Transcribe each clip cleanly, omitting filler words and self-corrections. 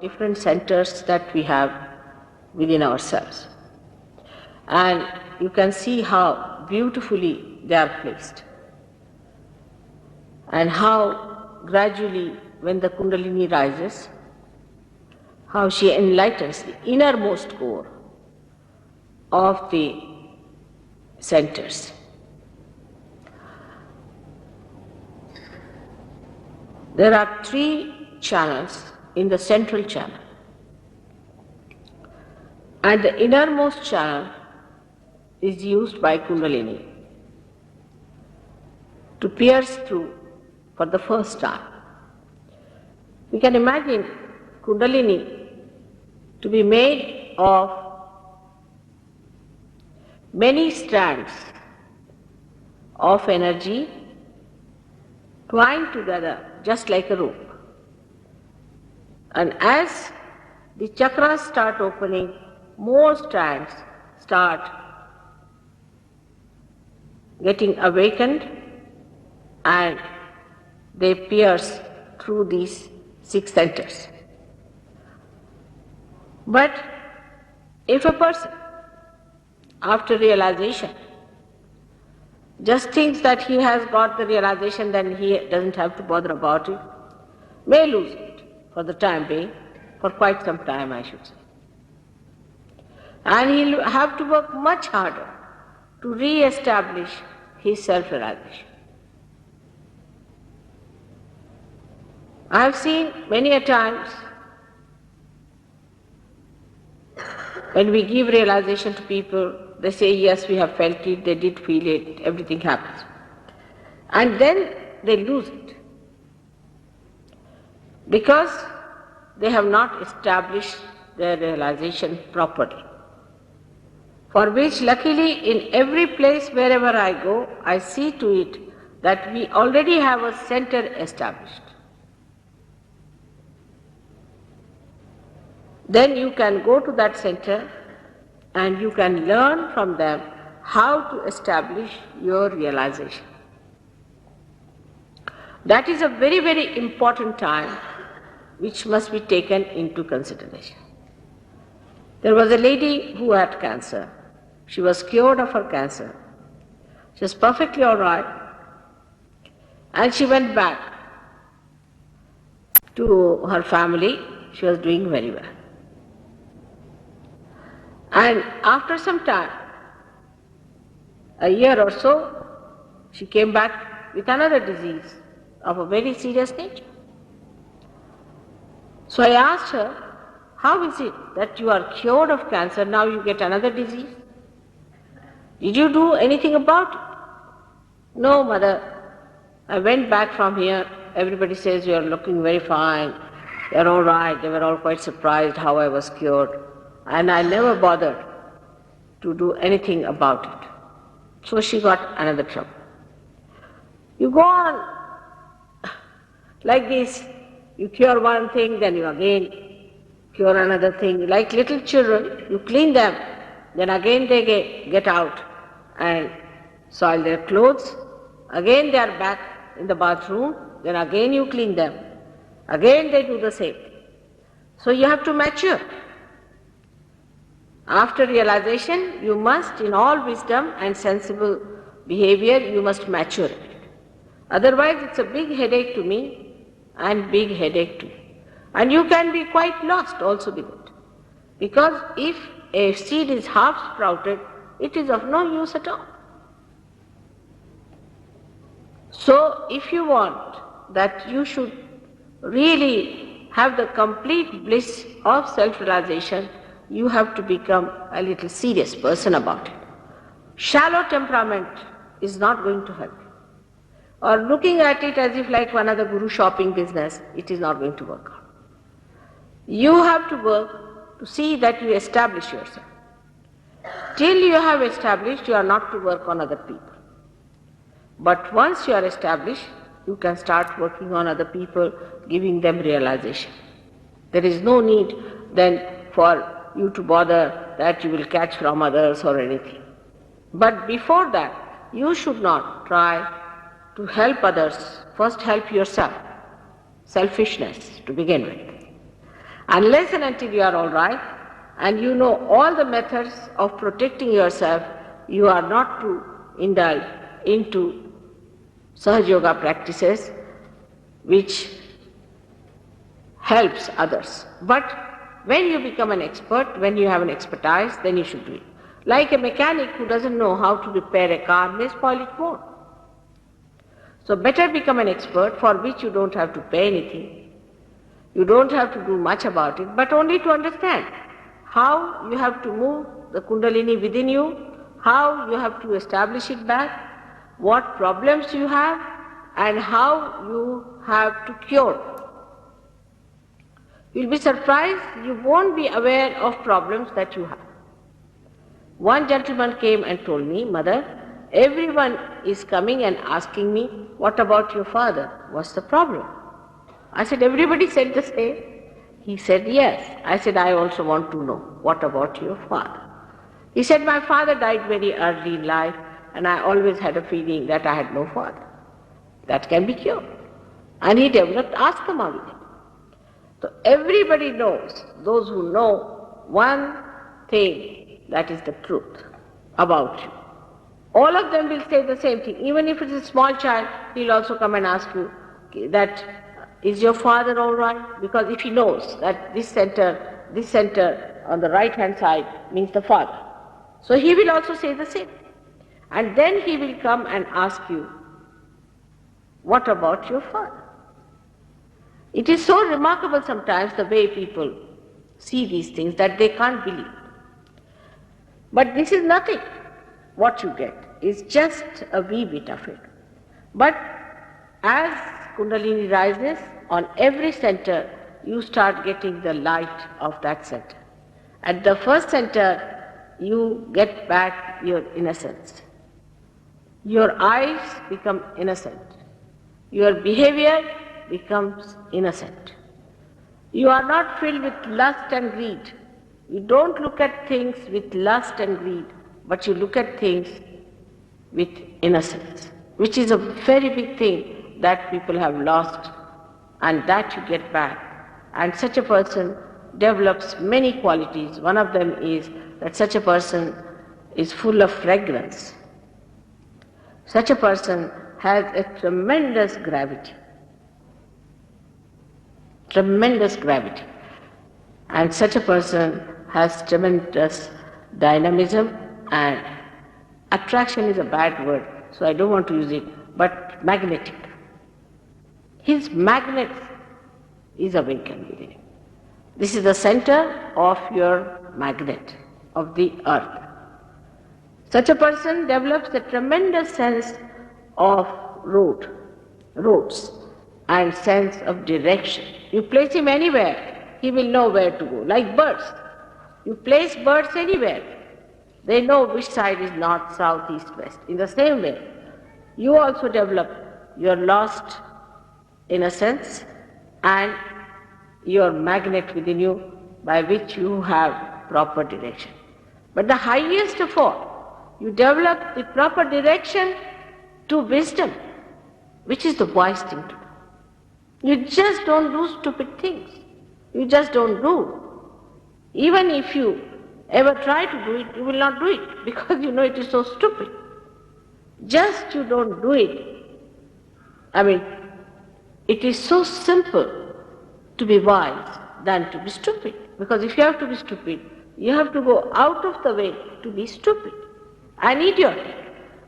different centers that we have within ourselves. And you can see how beautifully they are placed. And how gradually, when the Kundalini rises, how she enlightens the innermost core of the centers. There are 3 channels in the central channel. And the innermost channel is used by Kundalini to pierce through for the first time. We can imagine Kundalini to be made of many strands of energy twined together just like a rope. And as the chakras start opening, more strands start getting awakened and they pierce through these 6 centers. But if a person, after realization, just thinks that he has got the realization, then he doesn't have to bother about it, may lose it for the time being, for quite some time I should say. And he'll have to work much harder to re-establish his self-realization. I have seen many a times when we give realization to people, they say, yes, we have felt it, they did feel it, everything happens. And then they lose it because they have not established their realization properly. For which, luckily, in every place wherever I go, I see to it that we already have a center established. Then you can go to that center and you can learn from them how to establish your realization. That is a very, very important time which must be taken into consideration. There was a lady who had cancer. She was cured of her cancer. She was perfectly all right. And she went back to her family. She was doing very well. And after some time, a year or so, she came back with another disease of a very serious nature. So I asked her, how is it that you are cured of cancer, now you get another disease? Did you do anything about it? No, mother. I went back from here. Everybody says you are looking very fine. You are all right. They were all quite surprised how I was cured. And I never bothered to do anything about it. So she got another trouble. You go on like this. You cure one thing, then you again cure another thing. Like little children, you clean them, then again they get out and soil their clothes. Again they are back in the bathroom, then again you clean them. Again they do the same. So you have to mature. After realization, you must, in all wisdom and sensible behavior, you must mature it. Otherwise it's a big headache to me and big headache to you. And you can be quite lost also with it. Because if a seed is half sprouted, it is of no use at all. So if you want that you should really have the complete bliss of self-realization, you have to become a little serious person about it. Shallow temperament is not going to help you. Or looking at it as if like one other guru shopping business, it is not going to work out. You have to work to see that you establish yourself. Till you have established, you are not to work on other people. But once you are established, you can start working on other people, giving them realization. There is no need then for you to bother that you will catch from others or anything. But before that, you should not try to help others. First help yourself. Selfishness to begin with. Unless and until you are all right and you know all the methods of protecting yourself, you are not to indulge into Sahaja Yoga practices which helps others. But when you become an expert, when you have an expertise, then you should do it. Like a mechanic who doesn't know how to repair a car may spoil it more. So better become an expert for which you don't have to pay anything. You don't have to do much about it, but only to understand how you have to move the Kundalini within you, how you have to establish it back, what problems you have, and how you have to cure. You'll be surprised, you won't be aware of problems that you have. One gentleman came and told me, Mother, everyone is coming and asking me, what about your father? What's the problem? I said, everybody said the same. He said, yes. I said, I also want to know, what about your father? He said, my father died very early in life and I always had a feeling that I had no father. That can be cured. And he developed asthma with it. So everybody knows, those who know one thing, that is the truth about you. All of them will say the same thing. Even if it is a small child, he'll also come and ask you that, is your father all right? Because if he knows that this center on the right hand side means the father. So he will also say the same. And then he will come and ask you, what about your father? It is so remarkable sometimes the way people see these things that they can't believe. But this is nothing. What you get is just a wee bit of it. But as Kundalini rises, on every center you start getting the light of that center. At the first center you get back your innocence. Your eyes become innocent. Your behavior becomes innocent. You are not filled with lust and greed. You don't look at things with lust and greed, but you look at things with innocence, which is a very big thing that people have lost, and that you get back. And such a person develops many qualities. One of them is that such a person is full of fragrance. Such a person has a tremendous gravity. Tremendous gravity. And such a person has tremendous dynamism, and attraction is a bad word, so I don't want to use it, but magnetic. His magnet is awakened within him. This is the center of your magnet, of the earth. Such a person develops a tremendous sense of roads, and sense of direction. You place him anywhere, he will know where to go, like birds. You place birds anywhere, they know which side is north, south, east, west. In the same way, you also develop your lost innocence and your magnet within you by which you have proper direction. But the highest of all, you develop the proper direction to wisdom, which is the wise thing to do. You just don't do stupid things. You just don't do. Even if you ever try to do it, you will not do it because you know it is so stupid. Just you don't do it. I mean, it is so simple to be wise than to be stupid. Because if you have to be stupid, you have to go out of the way to be stupid and idiotic.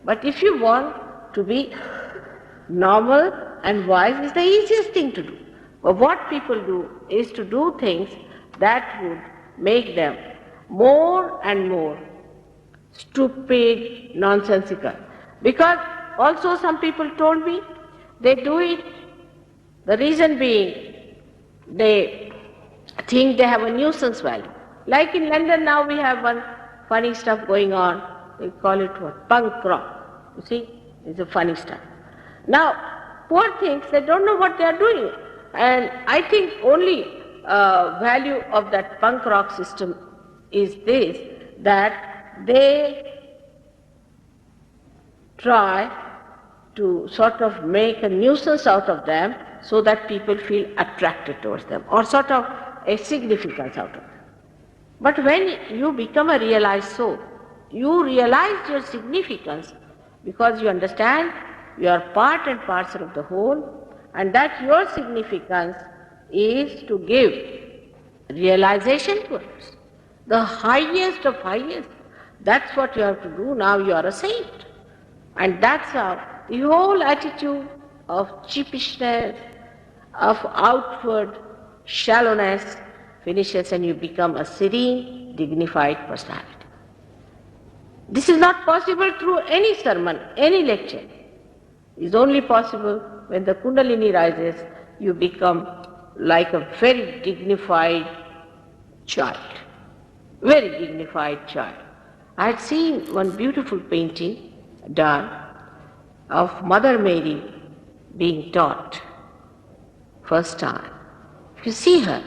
But if you want to be normal and wise, is the easiest thing to do. But what people do is to do things that would make them more and more stupid, nonsensical. Because also some people told me they do it, the reason being they think they have a nuisance value. Like in London now we have one funny stuff going on, they call it what? Punk rock. You see, it's a funny stuff. Now, poor things, they don't know what they are doing. And I think only value of that punk rock system is this, that they try to sort of make a nuisance out of them so that people feel attracted towards them, or sort of a significance out of it. But when you become a realized soul, you realize your significance because you understand you are part and parcel of the whole, and that your significance is to give realization to others. The highest of highest. That's what you have to do. Now you are a saint. And that's how the whole attitude of cheapishness, of outward shallowness finishes and you become a serene, dignified personality. This is not possible through any sermon, any lecture. It is only possible when the Kundalini rises, you become like a very dignified child. Very dignified child. I had seen one beautiful painting done of Mother Mary being taught first time. If you see her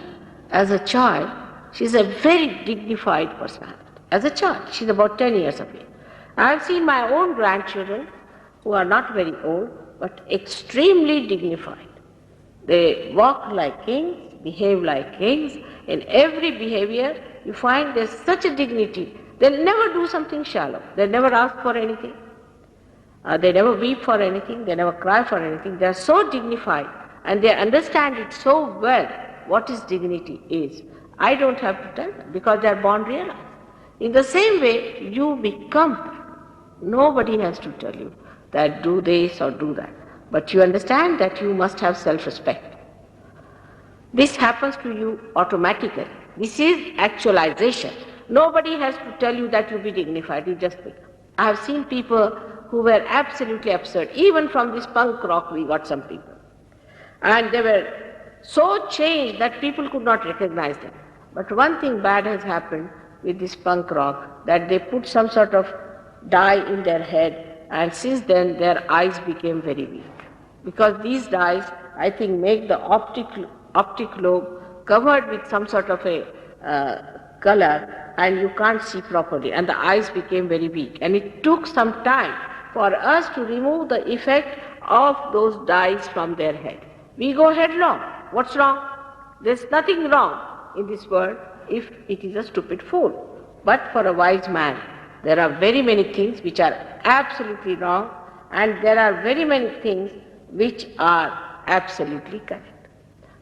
as a child, she is a very dignified personality. As a child, she is about 10 years of age. I have seen my own grandchildren who are not very old but extremely dignified. They walk like kings, behave like kings. In every behavior, you find there's such a dignity. They'll never do something shallow. They'll never ask for anything. They never weep for anything. They never cry for anything. They are so dignified and they understand it so well what is dignity is. I don't have to tell them because they are born realized. In the same way, you become. Nobody has to tell you that do this or do that. But you understand that you must have self-respect. This happens to you automatically. This is actualization. Nobody has to tell you that you be dignified, you just become. I have seen people who were absolutely absurd. Even from this punk rock we got some people. And they were so changed that people could not recognize them. But one thing bad has happened with this punk rock, that they put some sort of dye in their head, and since then their eyes became very weak. Because these dyes, I think, make the optic lobe covered with some sort of a color, and you can't see properly, and the eyes became very weak. And it took some time for us to remove the effect of those dyes from their head. We go headlong. What's wrong? There's nothing wrong in this world if it is a stupid fool. But for a wise man, there are very many things which are absolutely wrong, and there are very many things which are absolutely correct.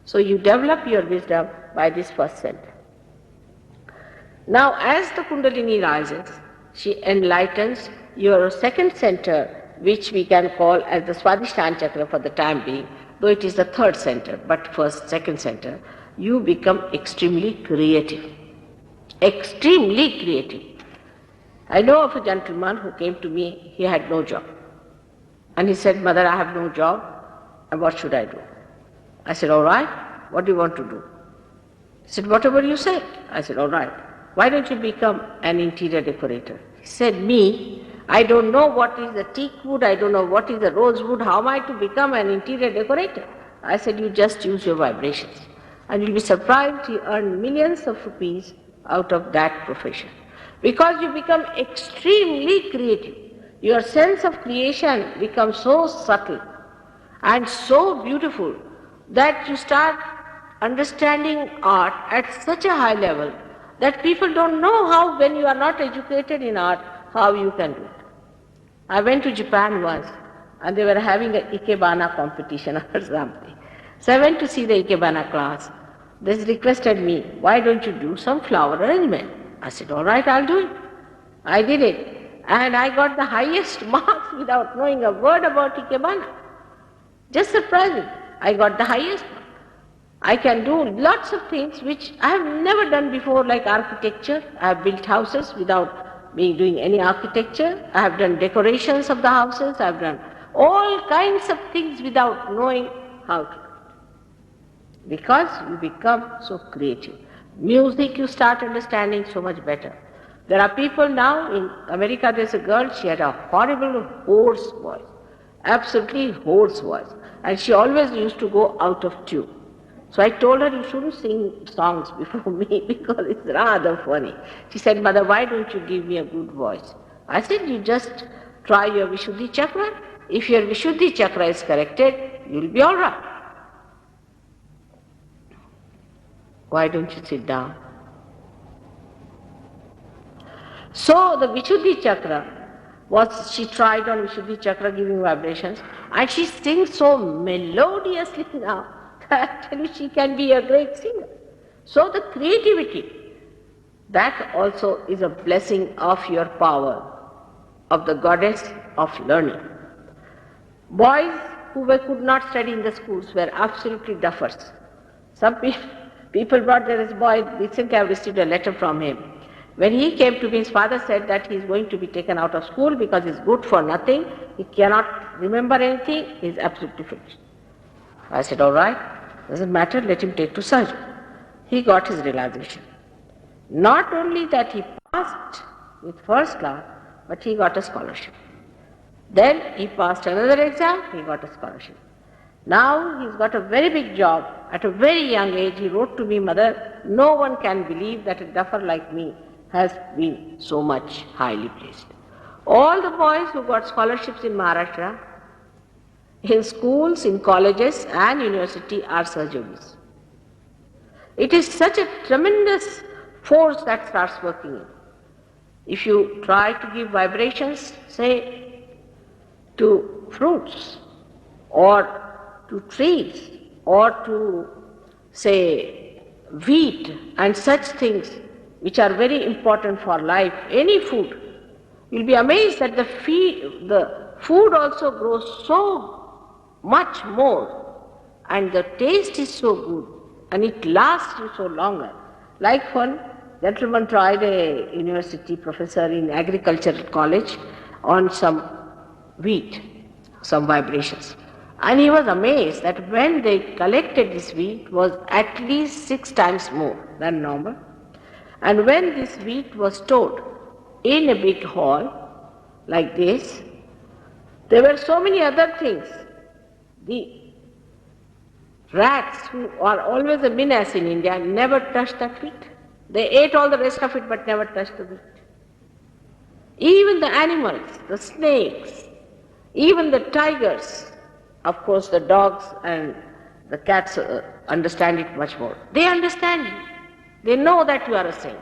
So you develop your wisdom by this first center. Now as the Kundalini rises, she enlightens your second center, which we can call as the Swadhisthana chakra for the time being, though it is the third center, but second center. You become extremely creative. Extremely creative. I know of a gentleman who came to me, he had no job. And he said, Mother, I have no job, and what should I do? I said, all right, what do you want to do? He said, whatever you said. I said, all right, why don't you become an interior decorator? He said, me, I don't know what is the teak wood, I don't know what is the rosewood, how am I to become an interior decorator? I said, you just use your vibrations. And you'll be surprised, you earn millions of rupees out of that profession. Because you become extremely creative. Your sense of creation becomes so subtle and so beautiful that you start understanding art at such a high level that people don't know how, when you are not educated in art, how you can do it. I went to Japan once and they were having an ikebana competition or something. So I went to see the ikebana class. They requested me, why don't you do some flower arrangement? I said, all right, I'll do it. I did it. And I got the highest marks without knowing a word about ikebana. Just surprising. I got the highest mark. I can do lots of things which I have never done before, like architecture. I have built houses without doing any architecture. I have done decorations of the houses. I have done all kinds of things without knowing how to do it. Because you become so creative. Music you start understanding so much better. There are people now, in America there's a girl, she had a horrible hoarse voice, absolutely hoarse voice, and she always used to go out of tune. So I told her, you shouldn't sing songs before me because it's rather funny. She said, Mother, why don't you give me a good voice? I said, you just try your Vishuddhi chakra. If your Vishuddhi chakra is corrected, you'll be all right. Why don't you sit down? So the Vishuddhi Chakra she tried on Vishuddhi Chakra giving vibrations, and she sings so melodiously now that actually she can be a great singer. So the creativity, that also is a blessing of your power, of the goddess of learning. Boys who could not study in the schools were absolutely duffers. Some people brought there is a boy, recently I received a letter from him. When he came to me, his father said that he is going to be taken out of school because he is good for nothing, he cannot remember anything, he is absolutely finished. I said, all right, doesn't matter, let him take to surgery. He got his realization. Not only that he passed with first class, but he got a scholarship. Then he passed another exam, he got a scholarship. Now he's got a very big job. At a very young age, he wrote to me, Mother, no one can believe that a duffer like me has been so much highly placed. All the boys who got scholarships in Maharashtra, in schools, in colleges and university are Sahajayogis. It is such a tremendous force that starts working in. If you try to give vibrations, say, to fruits or to trees or to, say, wheat and such things which are very important for life, any food, you'll be amazed that the food also grows so much more and the taste is so good and it lasts you so longer. Like one gentleman tried, a university professor in agricultural college, on some wheat, some vibrations. And he was amazed that when they collected this wheat was at least 6 times more than normal. And when this wheat was stored in a big hall like this, there were so many other things. The rats, who are always a menace in India, never touched that wheat. They ate all the rest of it but never touched the wheat. Even the animals, the snakes, even the tigers, of course the dogs and the cats understand it much more. They understand you. They know that you are a saint.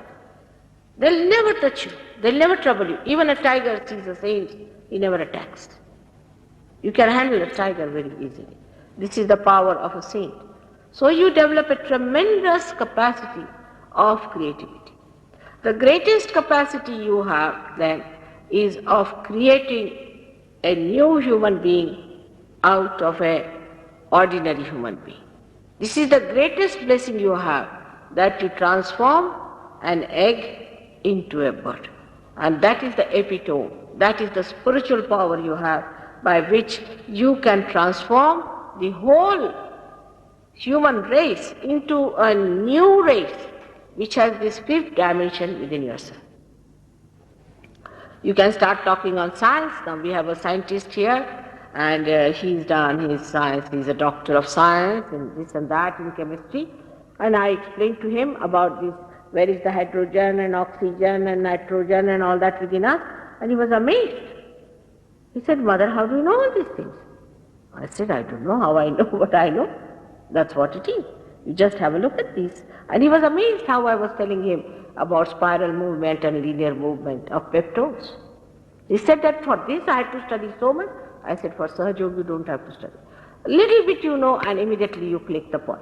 They'll never touch you. They'll never trouble you. Even a tiger sees a saint, he never attacks. You can handle a tiger very easily. This is the power of a saint. So you develop a tremendous capacity of creativity. The greatest capacity you have then is of creating a new human being out of an ordinary human being. This is the greatest blessing you have, that you transform an egg into a bird. And that is the epitome, that is the spiritual power you have by which you can transform the whole human race into a new race which has this 5th dimension within yourself. You can start talking on science. Now we have a scientist here and he's done his science, he's a doctor of science and this and that in chemistry. And I explained to him about this, where is the hydrogen and oxygen and nitrogen and all that within us, and he was amazed. He said, Mother, how do you know all these things? I said, I don't know how I know what I know. That's what it is. You just have a look at these. And he was amazed how I was telling him about spiral movement and linear movement of peptones. He said that for this I had to study so much. I said, for Sahaja Yoga you don't have to study. A little bit you know and immediately you click the point.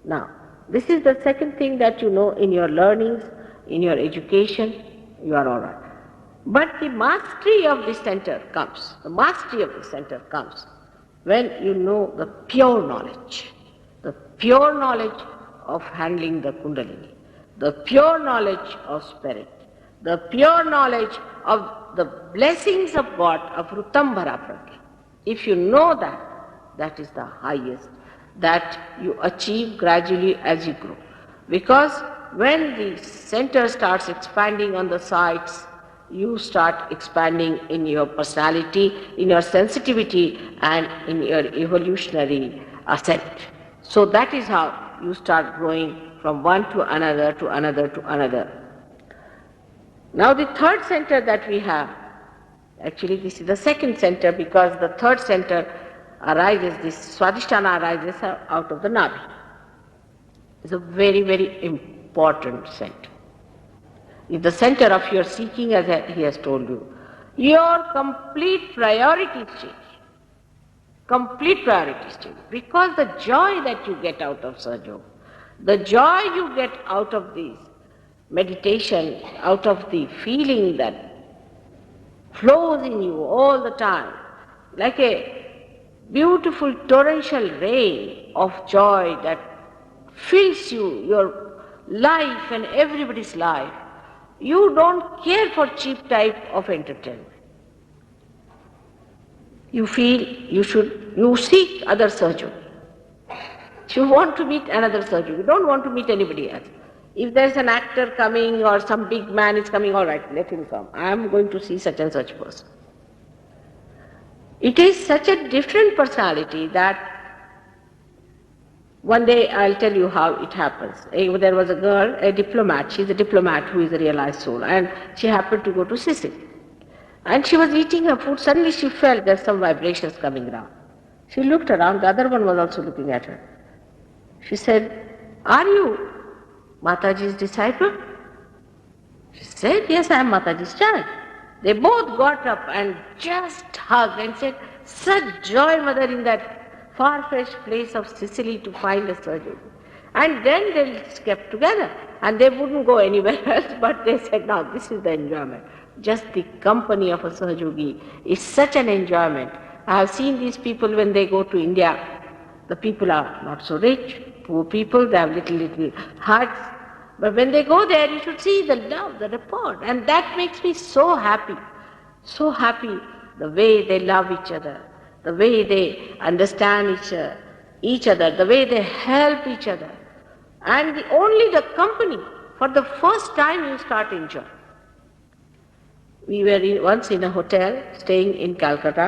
Now, this is the second thing that you know in your learnings, in your education, you are all right. But the mastery of the center comes, when you know the pure knowledge of handling the kundalini, the pure knowledge of spirit, the pure knowledge of the blessings of God, of Rutambhara Pragya. If you know that, that is the highest, that you achieve gradually as you grow. Because when the center starts expanding on the sides, you start expanding in your personality, in your sensitivity and in your evolutionary ascent. So that is how you start growing from one to another, to another, to another. Now the third center that we have, actually this is the second center because the third center arises, this Swadhisthana arises out of the Navi. is a very, very important center. It's the center of your seeking, as he has told you. Your complete priorities change. Complete priorities change. Because the joy that you get out of Sahaja, the joy you get out of these meditation, out of the feeling that flows in you all the time, like a beautiful torrential rain of joy that fills you, your life and everybody's life. You don't care for cheap type of entertainment. You feel you seek other Sahaja. You want to meet another Sahaja. You don't want to meet anybody else. If there's an actor coming or some big man is coming, all right, let him come. I am going to see such and such person. It is such a different personality that one day I'll tell you how it happens. There was a girl, a diplomat, she's a diplomat who is a realized soul, and she happened to go to Sicily. And she was eating her food, suddenly she felt there's some vibrations coming down. She looked around, the other one was also looking at her. She said, "Are you Mataji's disciple?" She said, "Yes, I am Mataji's child." They both got up and just hugged and said, "Such joy, mother, in that far-fetched place of Sicily to find a Sahaja." And then they kept together and they wouldn't go anywhere else, but they said, "Now this is the enjoyment." Just the company of a Sahajogi is such an enjoyment. I have seen these people when they go to India. The people are not so rich, poor people, they have little huts. But when they go there, you should see the love, the rapport. And that makes me so happy, the way they love each other, the way they understand each other, the way they help each other. And only the company, for the first time you start enjoying. We were once in a hotel, staying in Calcutta,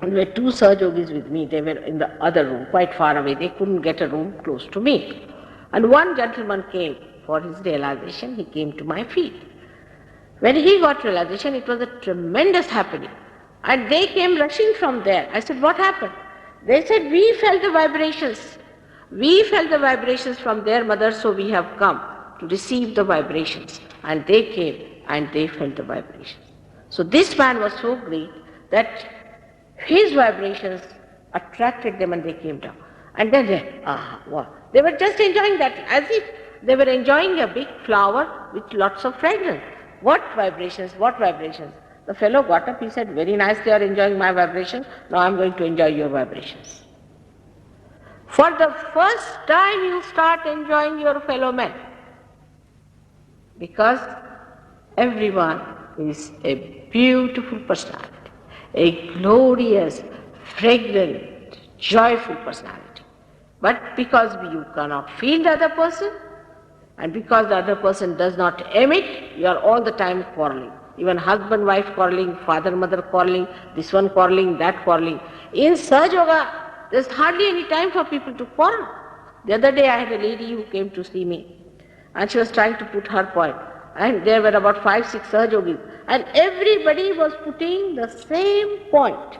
and there were two Sahajogis with me. They were in the other room, quite far away. They couldn't get a room close to me. And one gentleman came for his realization. He came to my feet. When he got realization, it was a tremendous happening. And they came rushing from there. I said, "What happened?" They said, "We felt the vibrations. We felt the vibrations from their mother, so we have come to receive the vibrations." And they came and they felt the vibrations. So this man was so great that his vibrations attracted them and they came down. And then they were just enjoying that as if they were enjoying a big flower with lots of fragrance. What vibrations, what vibrations. The fellow got up, he said, "Very nice, they are enjoying my vibration. Now I am going to enjoy your vibrations." For the first time you start enjoying your fellow men. Because everyone is a beautiful personality, a glorious, fragrant, joyful personality. But because you cannot feel the other person, and because the other person does not emit, you are all the time quarreling. Even husband, wife quarreling, father, mother quarreling, this one quarreling, that quarreling. In Sahaja Yoga, there's hardly any time for people to quarrel. The other day I had a lady who came to see me, and she was trying to put her point. And there were about 5-6 Sahajogis, and everybody was putting the same point.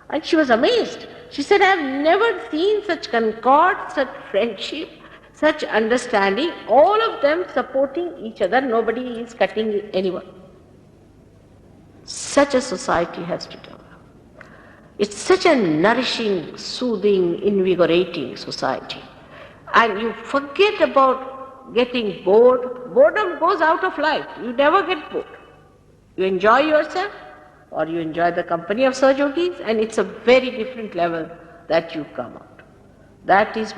And she was amazed. She said, "I have never seen such concord, such friendship, such understanding, all of them supporting each other, nobody is cutting anyone." Such a society has to develop. It's such a nourishing, soothing, invigorating society. And you forget about getting bored. Boredom goes out of life. You never get bored. You enjoy yourself or you enjoy the company of Sahajogis, and it's a very different level that you come out. That is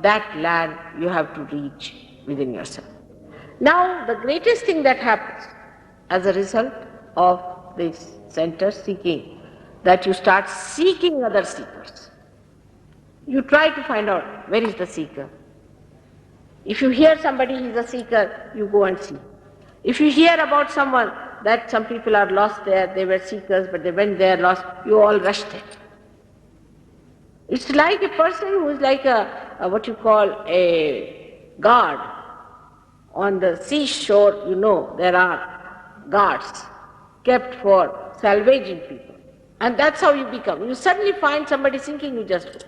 that land you have to reach within yourself. Now, the greatest thing that happens as a result of this center seeking, that you start seeking other seekers. You try to find out where is the seeker. If you hear somebody is a seeker, you go and see. If you hear about someone that some people are lost there, they were seekers but they went there lost, you all rush there. It's like a person who is like what you call a guard. On the seashore, you know, there are guards kept for salvaging people. And that's how you become. You suddenly find somebody sinking, you just go.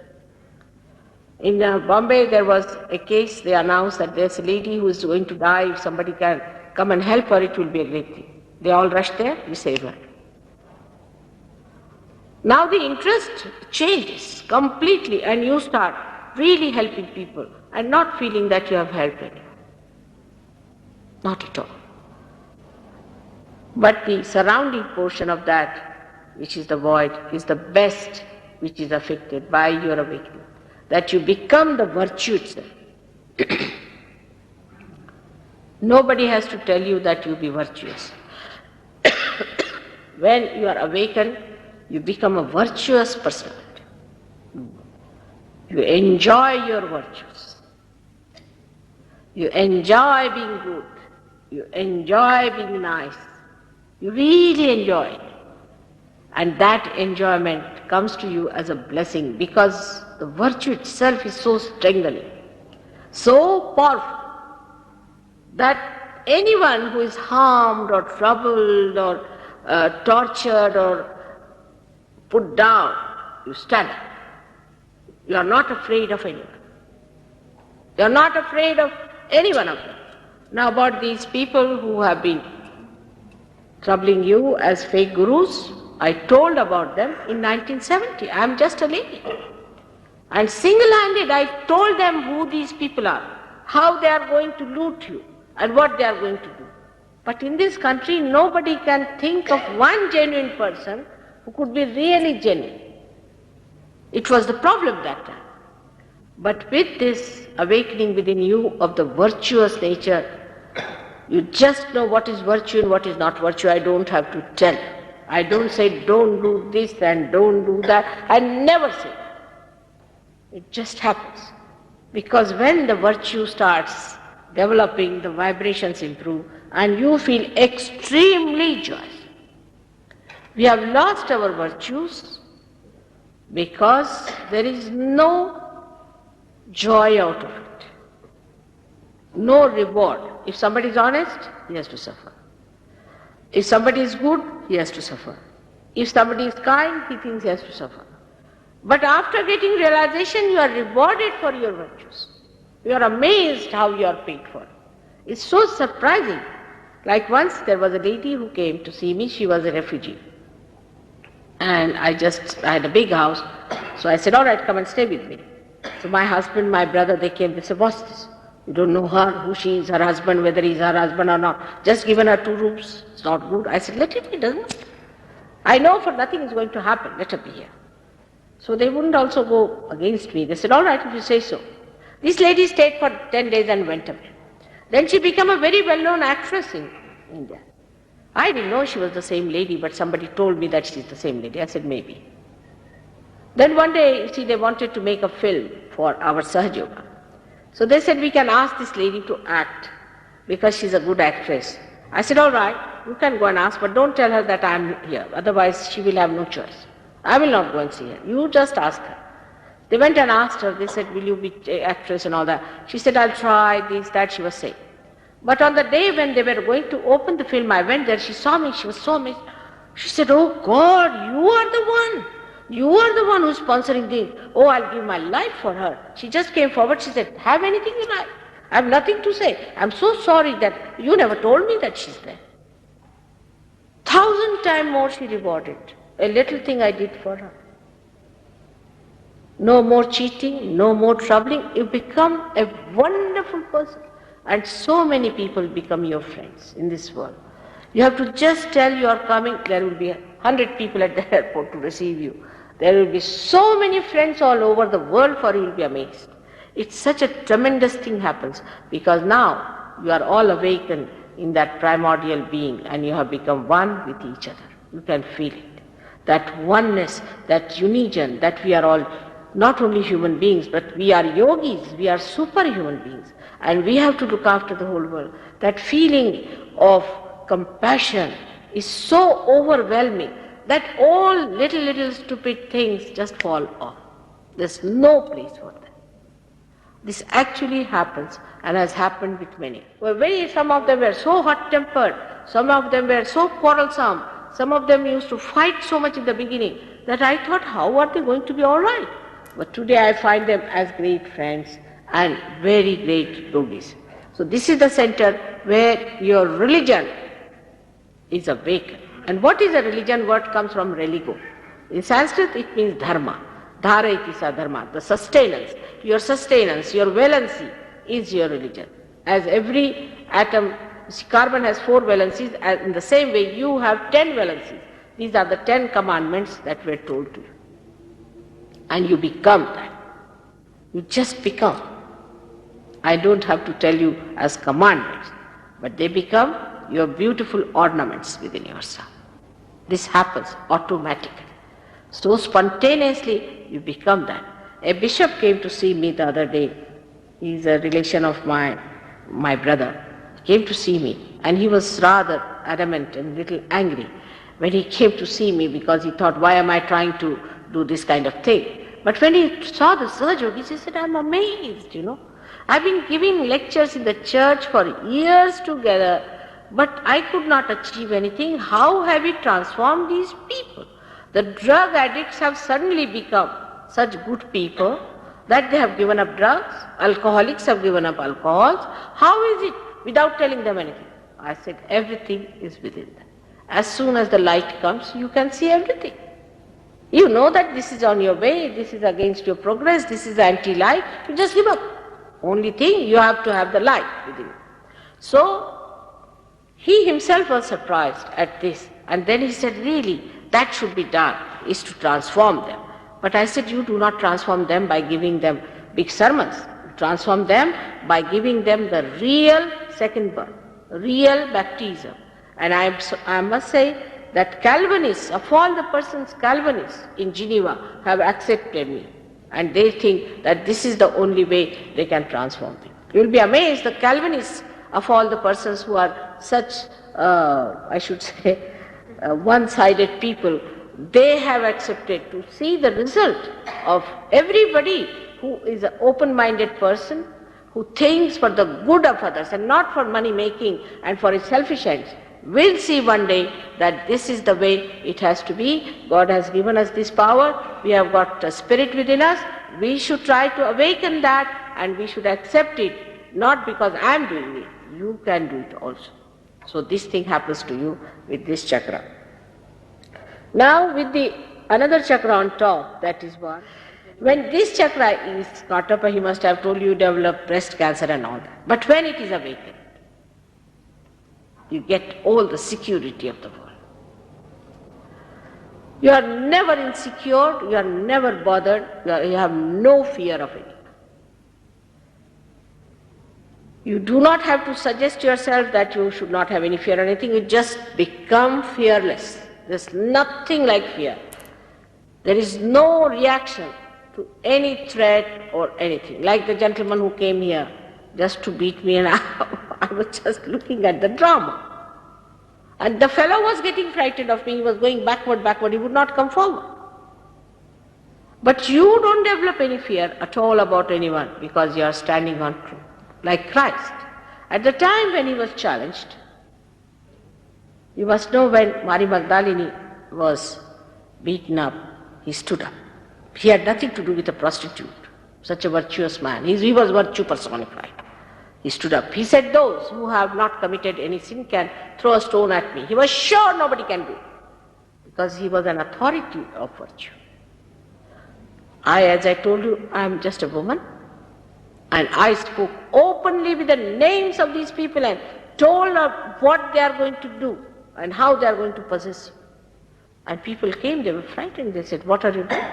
In Bombay, there was a case, they announced that there's a lady who is going to die. If somebody can come and help her, it will be a great thing. They all rushed there, we saved her. Now the interest changes completely and you start really helping people and not feeling that you have helped anyone. Not at all. But the surrounding portion of that, which is the void, is the best which is affected by your awakening. That you become the virtue itself. Nobody has to tell you that you be virtuous. When you are awakened, you become a virtuous personality. You enjoy your virtues. You enjoy being good. You enjoy being nice. You really enjoy it. And that enjoyment comes to you as a blessing because the virtue itself is so strengthening, so powerful, that anyone who is harmed or troubled or tortured or put down, you stand up. You are not afraid of anyone. You are not afraid of any one of them. Now about these people who have been troubling you as fake gurus, I told about them in 1970. I am just a lady. And single-handed I told them who these people are, how they are going to loot you and what they are going to do. But in this country nobody can think of one genuine person who could be really genuine. It was the problem that time. But with this awakening within you of the virtuous nature, you just know what is virtue and what is not virtue. I don't have to tell. I don't say don't do this and don't do that. I never say that. It just happens. Because when the virtue starts developing, the vibrations improve and you feel extremely joyous. We have lost our virtues because there is no joy out of it. No reward. If somebody is honest, he has to suffer. If somebody is good, he has to suffer. If somebody is kind, he thinks he has to suffer. But after getting realization, you are rewarded for your virtues. You are amazed how you are paid for. It's so surprising. Like once there was a lady who came to see me, she was a refugee. And I had a big house, so I said, all right, come and stay with me. So my husband, my brother, they came, they said, what's this? You don't know her, who she is, her husband, whether he's her husband or not. Just given her 2 rooms, it's not good. I said, let it be, doesn't it? I know for nothing is going to happen, let her be here. So they wouldn't also go against me. They said, all right, if you say so. This lady stayed for 10 days and went away. Then she became a very well-known actress in India. I didn't know she was the same lady, but somebody told me that she's the same lady. I said, maybe. Then one day, they wanted to make a film for our Sahaja Yoga. So they said, we can ask this lady to act because she's a good actress. I said, all right, you can go and ask, but don't tell her that I'm here. Otherwise, she will have no choice. I will not go and see her. You just ask her. They went and asked her. They said, will you be actress and all that? She said, I'll try this, that, she was saying. But on the day when they were going to open the film, I went there, she saw me, she was so amazed. She said, oh God, you are the one. You are the one who's sponsoring this. Oh, I'll give my life for her. She just came forward, she said, have anything you like. I have nothing to say. I'm so sorry that you never told me that she's there. 1,000 times more she rewarded. A little thing I did for her. No more cheating, no more troubling. You become a wonderful person. And so many people become your friends in this world. You have to just tell you are coming, there will be 100 people at the airport to receive you. There will be so many friends all over the world for you will be amazed. It's such a tremendous thing happens because now you are all awakened in that primordial being and you have become one with each other. You can feel it. That oneness, that unison, that we are all not only human beings, but we are yogis, we are superhuman beings. And we have to look after the whole world. That feeling of compassion is so overwhelming that all little stupid things just fall off. There's no place for them. This actually happens and has happened with many. Some of them were so hot-tempered, some of them were so quarrelsome, some of them used to fight so much in the beginning that I thought, how are they going to be all right? But today I find them as great friends and very great yogis. So this is the center where your religion is awakened. And what is a religion? Word comes from religo. In Sanskrit it means dharma. Dhara iti sa dharma, the sustenance. Your sustenance, your valency is your religion. As every atom, carbon has 4 valencies, and in the same way you have 10 valencies. These are the 10 commandments that were told to you. And you become that. You just become. I don't have to tell you as commandments, but they become your beautiful ornaments within yourself. This happens automatically. So spontaneously you become that. A bishop came to see me the other day. He is a relation of my brother. He came to see me and he was rather adamant and a little angry when he came to see me because he thought, why am I trying to do this kind of thing? But when he saw the Sahaja Yoga, he said, I'm amazed, I've been giving lectures in the church for years together, but I could not achieve anything. How have you transformed these people? The drug addicts have suddenly become such good people that they have given up drugs. Alcoholics have given up alcohols. How is it without telling them anything? I said, everything is within them. As soon as the light comes, you can see everything. You know that this is on your way, this is against your progress, this is anti-light, you just give up. Only thing, you have to have the light within you. So, he himself was surprised at this, and then he said, really, that should be done, is to transform them. But I said, you do not transform them by giving them big sermons. You transform them by giving them the real second birth, real baptism. And I must say that Calvinists, of all the persons Calvinists in Geneva, have accepted me. And they think that this is the only way they can transform them. You will be amazed, the Calvinists, of all the persons who are such, I should say, one-sided people, they have accepted to see the result of everybody who is an open-minded person, who thinks for the good of others and not for money making and for his selfish ends, will see one day that this is the way it has to be. God has given us this power, we have got a spirit within us, we should try to awaken that and we should accept it, not because I am doing it, you can do it also. So this thing happens to you with this chakra. Now with the another chakra on top, that is one. When this chakra is caught up, he must have told you develop breast cancer and all that. But when it is awakened, you get all the security of the world. You are never insecure, you are never bothered, you have no fear of it. You do not have to suggest yourself that you should not have any fear or anything, you just become fearless. There's nothing like fear. There is no reaction to any threat or anything. Like the gentleman who came here just to beat me and I was just looking at the drama. And the fellow was getting frightened of me, he was going backward, he would not come forward. But you don't develop any fear at all about anyone because you are standing on truth, like Christ. At the time when he was challenged, you must know when Mary Magdalene was beaten up, he stood up. He had nothing to do with a prostitute, such a virtuous man. He was virtue personified. He stood up. He said, those who have not committed any sin can throw a stone at me. He was sure nobody can do it, because he was an authority of virtue. As I told you, I am just a woman, and I spoke openly with the names of these people and told them what they are going to do and how they are going to possess you. And people came, they were frightened, they said, what are you doing?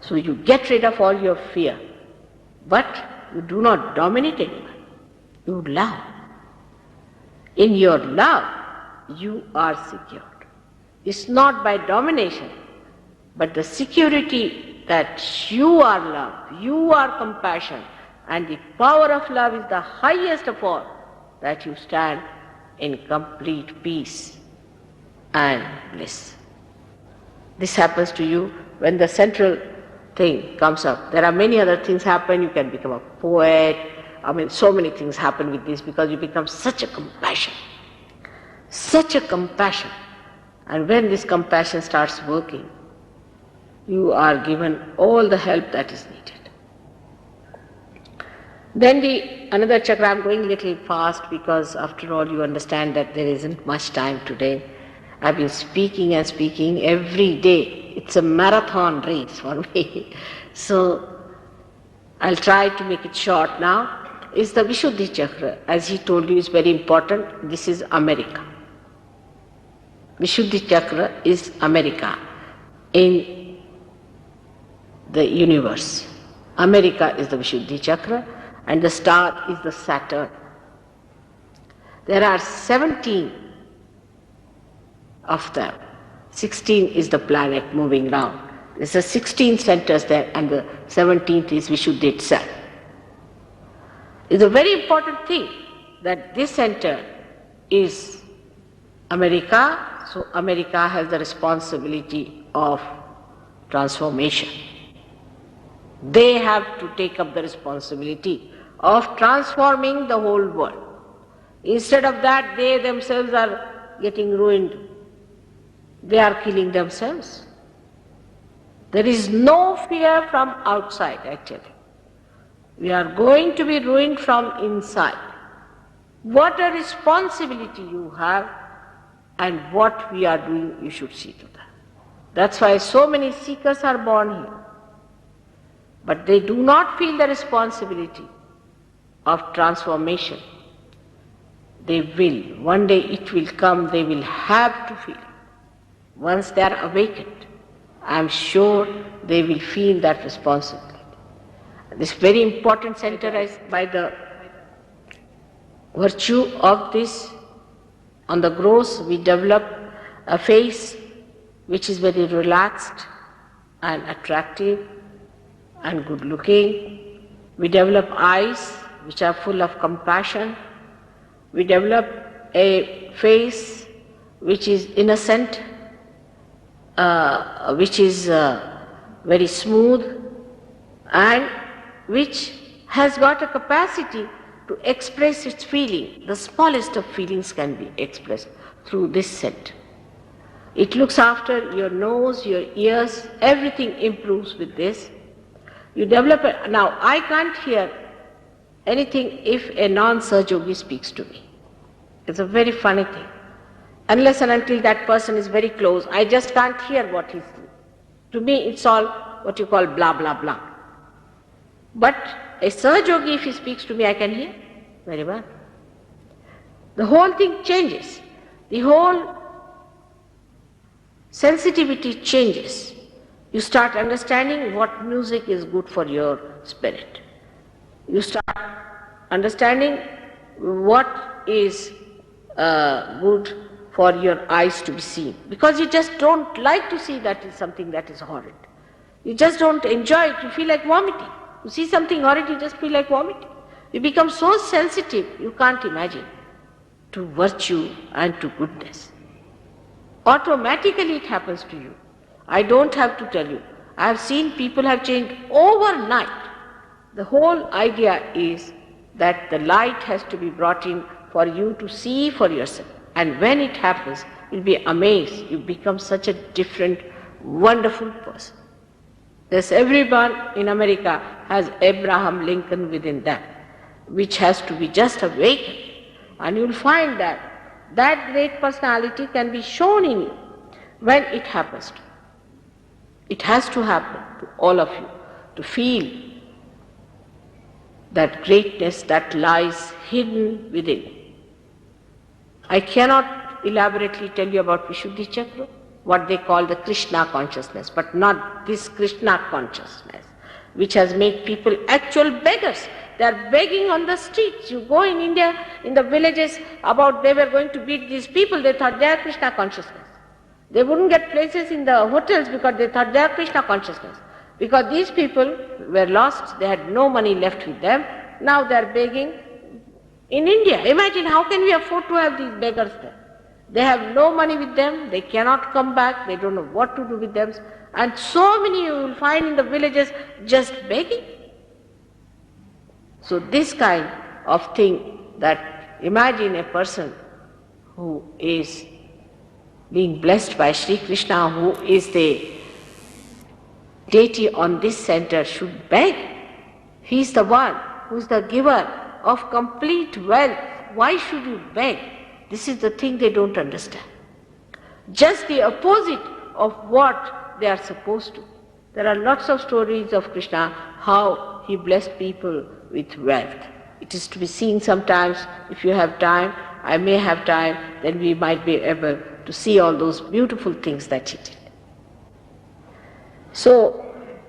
So you get rid of all your fear, but you do not dominate anyone. You love. In your love, you are secured. It's not by domination, but the security that you are love, you are compassion, and the power of love is the highest of all, that you stand in complete peace and bliss. This happens to you when the central thing comes up. There are many other things happen. You can become a poet. So many things happen with this because you become such a compassion. Such a compassion. And when this compassion starts working, you are given all the help that is needed. Then another chakra, I'm going a little fast because after all you understand that there isn't much time today. I've been speaking and speaking every day. It's a marathon race for me. So I'll try to make it short now. Is the Vishuddhi chakra, as he told you, is very important. This is America. Vishuddhi chakra is America in the universe. America is the Vishuddhi chakra and the star is the Saturn. There are 17 of them. 16 is the planet moving round. There's a 16 centers there and the 17th is Vishuddhi itself. It's a very important thing that this center is America, so America has the responsibility of transformation. They have to take up the responsibility of transforming the whole world. Instead of that, they themselves are getting ruined. They are killing themselves. There is no fear from outside, I tell you. We are going to be ruined from inside. What a responsibility you have and what we are doing, you should see to that. That's why so many seekers are born here. But they do not feel the responsibility of transformation. They will. One day it will come, they will have to feel it. Once they are awakened, I am sure they will feel that responsibility. This very important center is by the virtue of this, on the gross we develop a face which is very relaxed and attractive and good looking. We develop eyes which are full of compassion. We develop a face which is innocent, which is very smooth and which has got a capacity to express its feeling. The smallest of feelings can be expressed through this scent. It looks after your nose, your ears, everything improves with this. You develop it. Now, I can't hear anything if a non-Sahaja yogi speaks to me. It's a very funny thing. Unless and until that person is very close, I just can't hear what he's saying. To me, it's all what you call blah, blah, blah. But a Sahaja yogi, if he speaks to me, I can hear very well. The whole thing changes. The whole sensitivity changes. You start understanding what music is good for your spirit. You start understanding what is good for your eyes to be seen. Because you just don't like to see that is something that is horrid. You just don't enjoy it. You feel like vomiting. You see something horrid, you just feel like vomiting. You become so sensitive, you can't imagine, to virtue and to goodness. Automatically it happens to you. I don't have to tell you. I have seen people have changed overnight. The whole idea is that the light has to be brought in for you to see for yourself. And when it happens, you'll be amazed. You become such a different, wonderful person. There's everyone in America has Abraham Lincoln within them, which has to be just awakened. And you'll find that that great personality can be shown in you when it happens to you. It has to happen to all of you to feel that greatness that lies hidden within you. I cannot elaborately tell you about Vishuddhi Chakra, what they call the Krishna consciousness, but not this Krishna consciousness, which has made people actual beggars. They are begging on the streets. You go in India, in the villages, they were going to beat these people, they thought they are Krishna consciousness. They wouldn't get places in the hotels because they thought they are Krishna consciousness. Because these people were lost, they had no money left with them, now they are begging in India. Imagine how can we afford to have these beggars there? They have no money with them, they cannot come back, they don't know what to do with them. And so many you will find in the villages just begging. So this kind of thing, that imagine a person who is being blessed by Shri Krishna, who is the deity on this center should beg. He is the one who is the giver of complete wealth. Why should you beg? This is the thing they don't understand. Just the opposite of what they are supposed to. There are lots of stories of Krishna, how he blessed people with wealth. It is to be seen sometimes. If you have time, I may have time, then we might be able to see all those beautiful things that he did. So,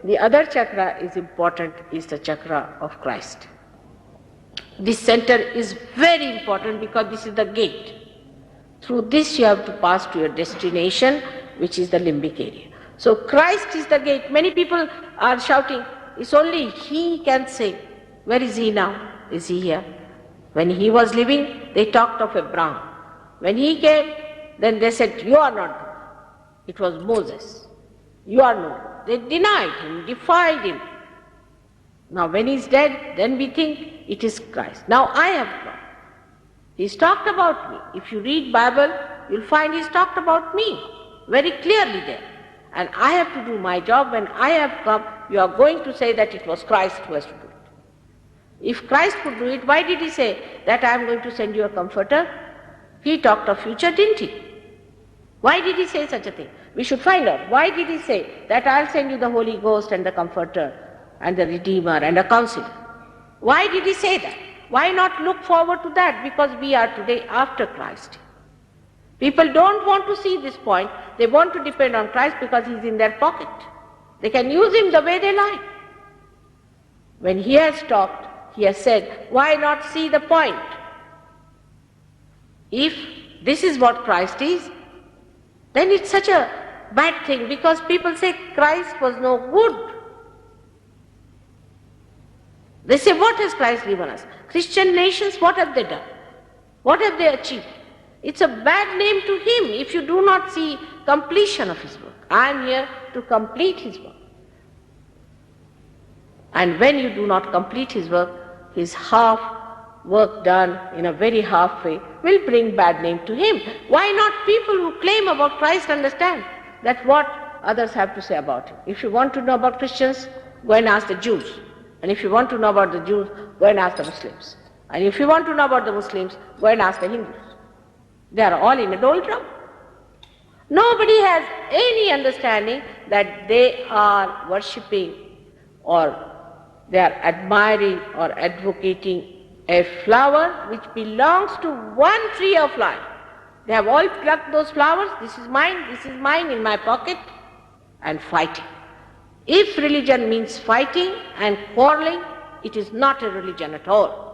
the other chakra is important, is the chakra of Christ. This center is very important because this is the gate. Through this you have to pass to your destination, which is the limbic area. So Christ is the gate. Many people are shouting, it's only he can sing. Where is he now? Is he here? When he was living, they talked of a Brahman. When he came, then they said, you are not. It was Moses. You are not. They denied him, defied him. Now when he's dead, then we think it is Christ. Now I have come. He's talked about me. If you read Bible, you'll find he's talked about me very clearly there. And I have to do my job. When I have come, you are going to say that it was Christ who has to do it. If Christ could do it, why did he say that I am going to send you a comforter? He talked of future, didn't he? Why did he say such a thing? We should find out. Why did he say that I'll send you the Holy Ghost and the Comforter and the Redeemer and a Counselor? Why did he say that? Why not look forward to that? Because we are today after Christ. People don't want to see this point. They want to depend on Christ because he's in their pocket. They can use him the way they like. When he has talked, he has said, why not see the point? If this is what Christ is, then it's such a bad thing because people say Christ was no good. They say, what has Christ given us? Christian nations, what have they done? What have they achieved? It's a bad name to him if you do not see completion of his work. I am here to complete his work. And when you do not complete his work, his half work done in a very half way will bring bad name to him. Why not people who claim about Christ understand that what others have to say about him? If you want to know about Christians, go and ask the Jews. And if you want to know about the Jews, go and ask the Muslims. And if you want to know about the Muslims, go and ask the Hindus. They are all in a doldrum. Nobody has any understanding that they are worshipping or they are admiring or advocating a flower which belongs to one tree of life. They have all plucked those flowers, this is mine in my pocket, and fighting. If religion means fighting and quarreling, it is not a religion at all.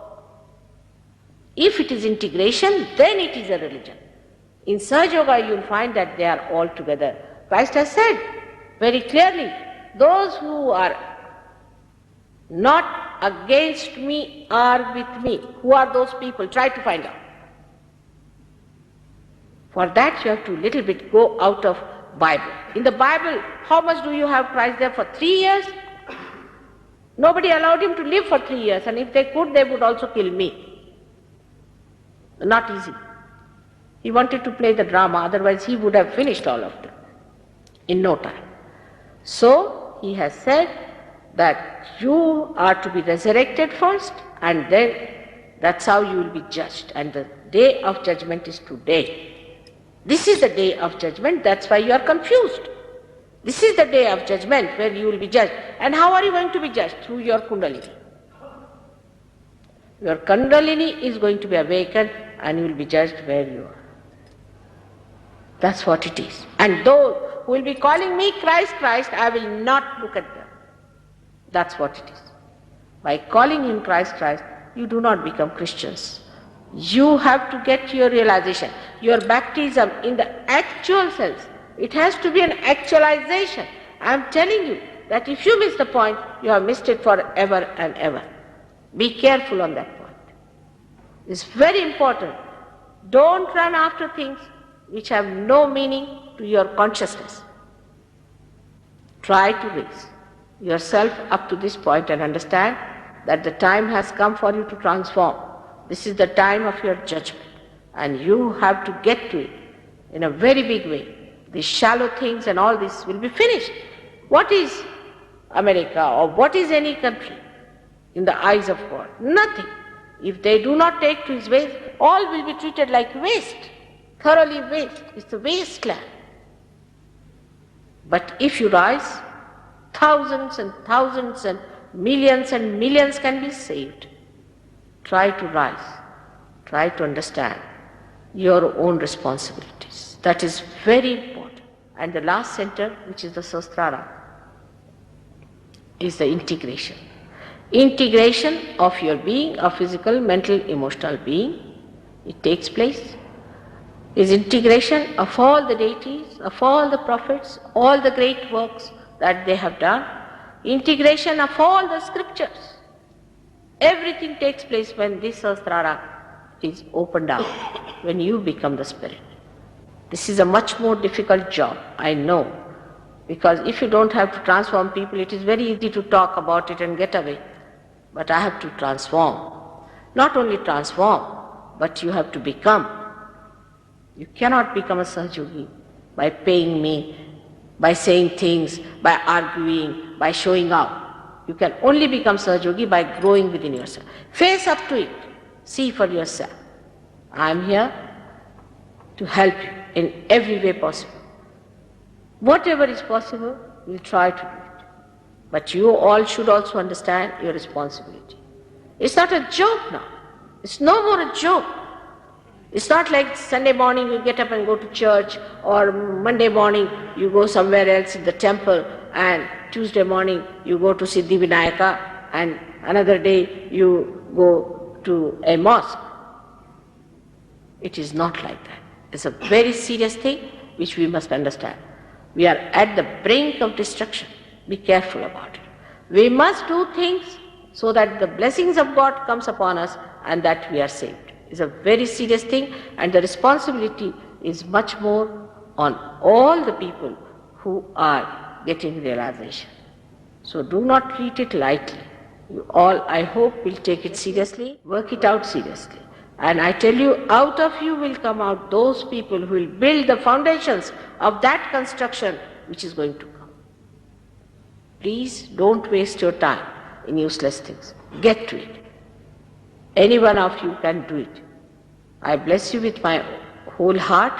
If it is integration, then it is a religion. In Sahaja Yoga, you will find that they are all together. Christ has said very clearly, those who are not against me are with me. Who are those people? Try to find out. For that you have to little bit go out of Bible. In the Bible, how much do you have Christ there for 3 years? Nobody allowed him to live for 3 years, and if they could, they would also kill me. Not easy. He wanted to play the drama, otherwise he would have finished all of them in no time. So he has said that you are to be resurrected first, and then that's how you will be judged. And the day of judgment is today. This is the day of judgment, that's why you are confused. This is the day of judgment where you will be judged. And how are you going to be judged? Through your kundalini. Your kundalini is going to be awakened and you will be judged where you are. That's what it is. And those who will be calling me Christ, Christ, I will not look at them. That's what it is. By calling him Christ, Christ, you do not become Christians. You have to get your realization. Your baptism in the actual sense, it has to be an actualization. I am telling you that if you miss the point, you have missed it forever and ever. Be careful on that point. It's very important. Don't run after things which have no meaning to your consciousness. Try to raise yourself up to this point and understand that the time has come for you to transform. This is the time of your judgment, and you have to get to it in a very big way. These shallow things and all this will be finished. What is America, or what is any country in the eyes of God? Nothing. If they do not take to His ways, all will be treated like waste, thoroughly waste. It's a wasteland. But if you rise, thousands and millions can be saved. Try to rise. Try to understand your own responsibilities. That is very important. And the last center, which is the Sahasrara, is the integration. Integration of your being, of physical, mental, emotional being. It takes place. Is integration of all the deities, of all the prophets, all the great works that they have done. Integration of all the scriptures. Everything takes place when this Sahasrara is opened up, when you become the Spirit. This is a much more difficult job, I know, because if you don't have to transform people, it is very easy to talk about it and get away. But I have to transform. Not only transform, but you have to become. You cannot become a Sahajayogi by paying me, by saying things, by arguing, by showing out. You can only become Sahajayogi by growing within yourself. Face up to it. See for yourself. I am here to help you in every way possible. Whatever is possible, we'll try to do it. But you all should also understand your responsibility. It's not a joke now. It's no more a joke. It's not like Sunday morning you get up and go to church, or Monday morning you go somewhere else in the temple, and Tuesday morning you go to Siddhi Vinayaka, and another day you go to a mosque. It is not like that. It's a very serious thing which we must understand. We are at the brink of destruction. Be careful about it. We must do things so that the blessings of God comes upon us and that we are saved. It's a very serious thing, and the responsibility is much more on all the people who are getting realization. So do not treat it lightly. You all, I hope, will take it seriously, work it out seriously. And I tell you, out of you will come out those people who will build the foundations of that construction which is going to come. Please don't waste your time in useless things. Get to it. Any one of you can do it. I bless you with my whole heart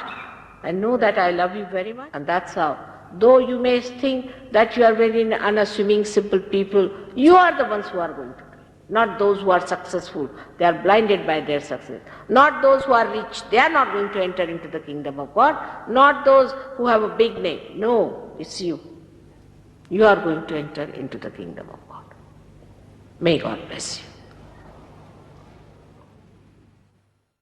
and know that I love you very much. And that's how. Though you may think that you are very unassuming, simple people, you are the ones who are going to do it. Not those who are successful. They are blinded by their success. Not those who are rich. They are not going to enter into the kingdom of God. Not those who have a big name. No, it's you. You are going to enter into the kingdom of God. May God bless you.